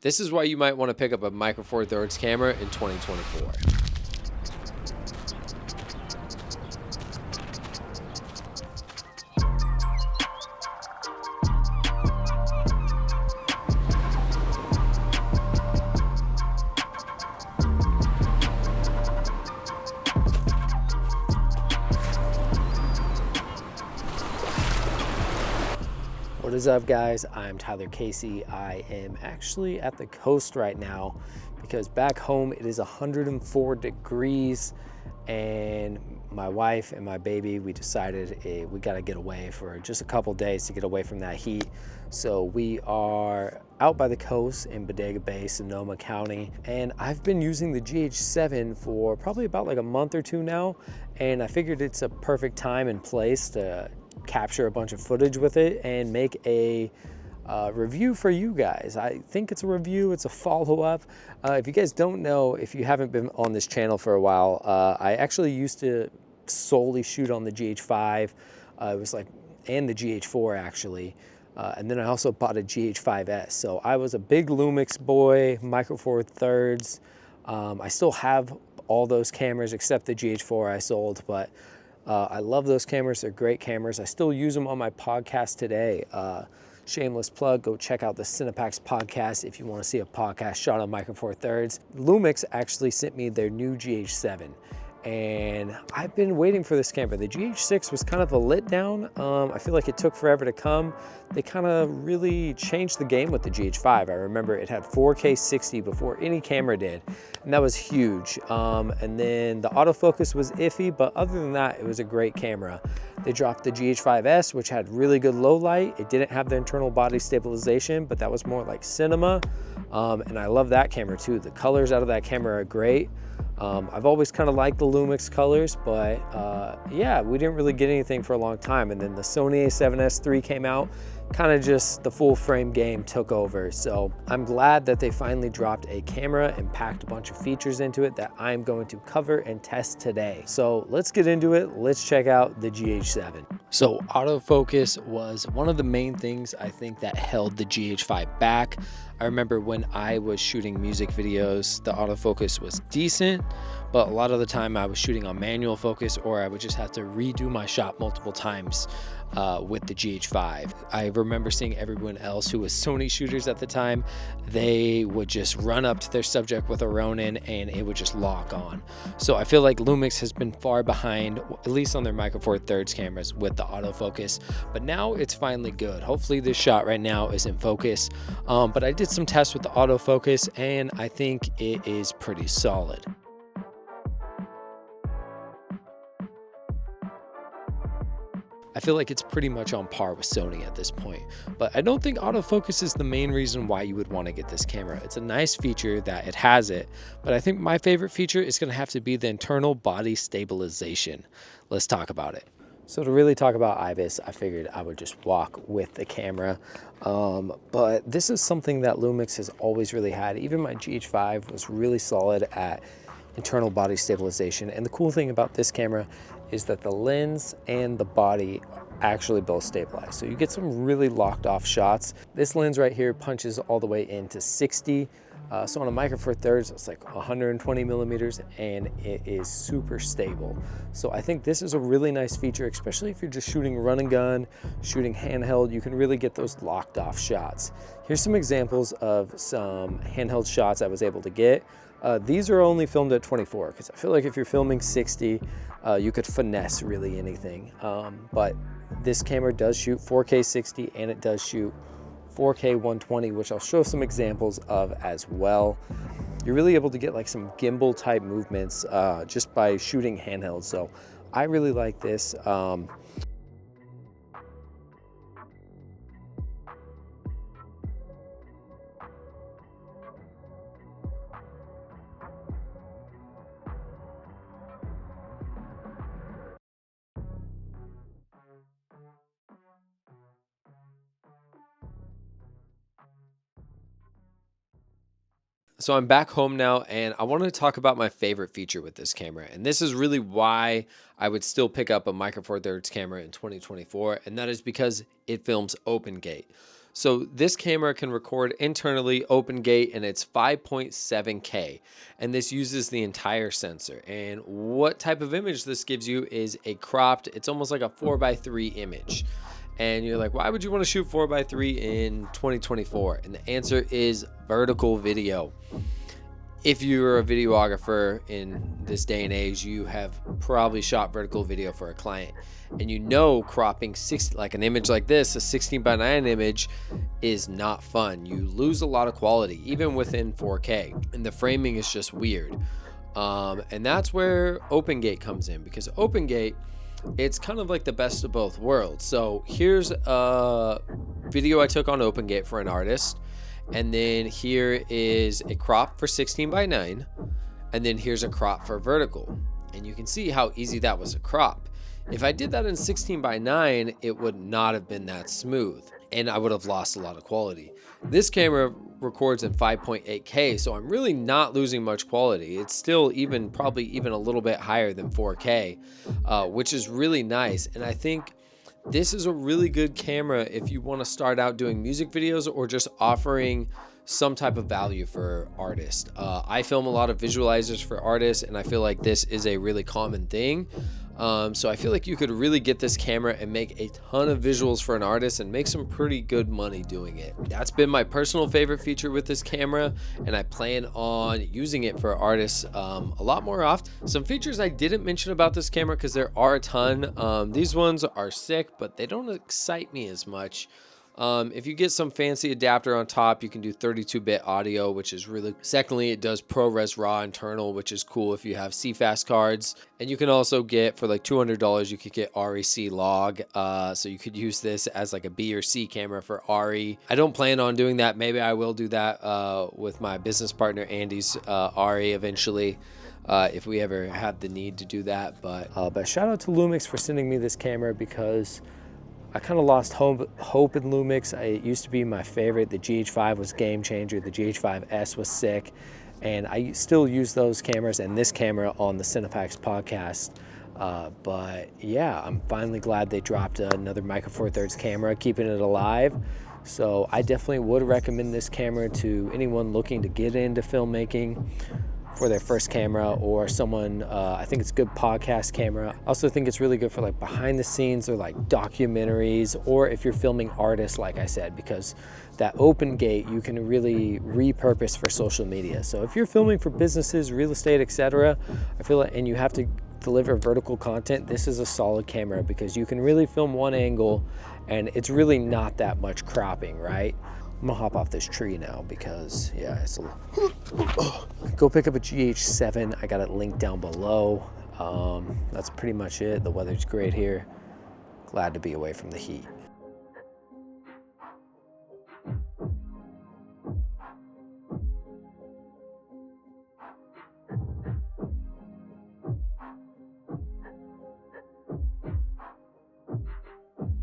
This is why you might want to pick up a Micro Four Thirds camera in 2024. What is up, guys? I'm Tyler Casey. I am actually at the coast right now because back home it is 104 degrees, and my wife and my baby, we decided we got to get away for just a couple days to get away from that heat. So we are out by the coast in Bodega Bay, Sonoma County, and I've been using the GH7 for probably about like a month or two now, and I figured it's a perfect time and place to capture a bunch of footage with it and make a review for you guys. I think it's a review, it's a follow-up. If you guys don't know, if you haven't been on this channel for a while, I actually used to solely shoot on the GH5. It was like, and the GH4 actually. And then I also bought a GH5S. So I was a big Lumix boy, Micro Four Thirds. I still have all those cameras except the GH4 I sold, but I love those cameras. They're great cameras. I still use them on my podcast today. Shameless plug, go check out the Cinepax podcast if you want to see a podcast shot on Micro Four Thirds. Lumix actually sent me their new GH7, and I've been waiting for this camera. The GH6 was kind of a letdown. I feel like it took forever to come. They kind of really changed the game with the GH5. I remember it had 4K 60 before any camera did, and that was huge. And then the autofocus was iffy, but other than that, it was a great camera. They dropped the GH5S, which had really good low light. It didn't have the internal body stabilization, but that was more like cinema. And I love that camera too. The colors out of that camera are great. I've always kind of liked the Lumix colors, but yeah, we didn't really get anything for a long time. And then the Sony a7S III came out, kind of just the full frame game took over. So I'm glad that they finally dropped a camera and packed a bunch of features into it that I'm going to cover and test today. So let's get into it. Let's check out the GH7. So autofocus was one of the main things I think that held the GH5 back. I remember when I was shooting music videos, the autofocus was decent, but a lot of the time I was shooting on manual focus, or I would just have to redo my shot multiple times with the GH5. I remember seeing everyone else who was Sony shooters at the time, they would just run up to their subject with a Ronin and it would just lock on. So I feel like Lumix has been far behind, at least on their Micro Four Thirds cameras, with the autofocus, but now it's finally good. Hopefully this shot right now is in focus, but I did some tests with the autofocus and I think it is pretty solid. I feel like it's pretty much on par with Sony at this point, but I don't think autofocus is the main reason why you would want to get this camera. It's a nice feature that it has it, but I think my favorite feature is going to have to be the internal body stabilization. Let's talk about it. So to really talk about IBIS, I figured I would just walk with the camera, but this is something that Lumix has always really had. Even my GH5 was really solid at internal body stabilization, and the cool thing about this camera is that the lens and the body actually both stabilize. So you get some really locked off shots. This lens right here punches all the way into 60. So on a Micro Four Thirds, it's like 120 millimeters and it is super stable. So I think this is a really nice feature, especially if you're just shooting run and gun, shooting handheld, you can really get those locked off shots. Here's some examples of some handheld shots I was able to get. These are only filmed at 24 because I feel like if you're filming 60, you could finesse really anything. But this camera does shoot 4K 60 and it does shoot 4K 120, which I'll show some examples of as well. You're really able to get like some gimbal type movements just by shooting handheld. So I really like this. So I'm back home now and I wanted to talk about my favorite feature with this camera. And this is really why I would still pick up a Micro Four Thirds camera in 2024. And that is because it films open gate. So this camera can record internally open gate, and it's 5.7K, and this uses the entire sensor. And what type of image this gives you is a cropped, it's almost like a 4:3 image. And you're like, why would you want to shoot 4:3 in 2024? And the answer is vertical video. If you're a videographer in this day and age, you have probably shot vertical video for a client, and you know cropping like an image like this, a 16:9 image, is not fun. You lose a lot of quality even within 4K, and the framing is just weird. And that's where OpenGate comes in, because OpenGate, it's kind of like the best of both worlds. So here's a video I took on OpenGate for an artist, and then here is a crop for 16:9, and then here's a crop for vertical, and you can see how easy that was to crop. If I did that in 16:9, it would not have been that smooth, and I would have lost a lot of quality. This camera records in 5.8K, so I'm really not losing much quality. It's still probably even a little bit higher than 4K, which is really nice. And I think this is a really good camera if you want to start out doing music videos or just offering some type of value for artists. I film a lot of visualizers for artists, and I feel like this is a really common thing. So I feel like you could really get this camera and make a ton of visuals for an artist and make some pretty good money doing it. That's been my personal favorite feature with this camera, and I plan on using it for artists a lot more often. Some features I didn't mention about this camera, because there are a ton. These ones are sick, but they don't excite me as much. If you get some fancy adapter on top, you can do 32-bit audio, which is really. Secondly, it does ProRes RAW internal, which is cool if you have CFast cards. And you can also get, for like $200, you could get REC log. So you could use this as like a B or C camera for RE. I don't plan on doing that. Maybe I will do that with my business partner Andy's RE eventually, if we ever have the need to do that. But shout out to Lumix for sending me this camera, because I kind of lost hope in Lumix. It used to be my favorite. The GH5 was game changer. The GH5S was sick. And I still use those cameras and this camera on the Cinepacks podcast. But yeah, I'm finally glad they dropped another Micro Four Thirds camera, keeping it alive. So I definitely would recommend this camera to anyone looking to get into filmmaking for their first camera, or someone, I think it's a good podcast camera. I also think it's really good for like behind the scenes or like documentaries, or if you're filming artists, like I said, because that open gate you can really repurpose for social media. So if you're filming for businesses, real estate, etc., I feel like, and you have to deliver vertical content, this is a solid camera, because you can really film one angle and it's really not that much cropping, right? I'm gonna hop off this tree now, because yeah, it's go pick up a GH7. I got it linked down below. That's pretty much it. The weather's great here. Glad to be away from the heat.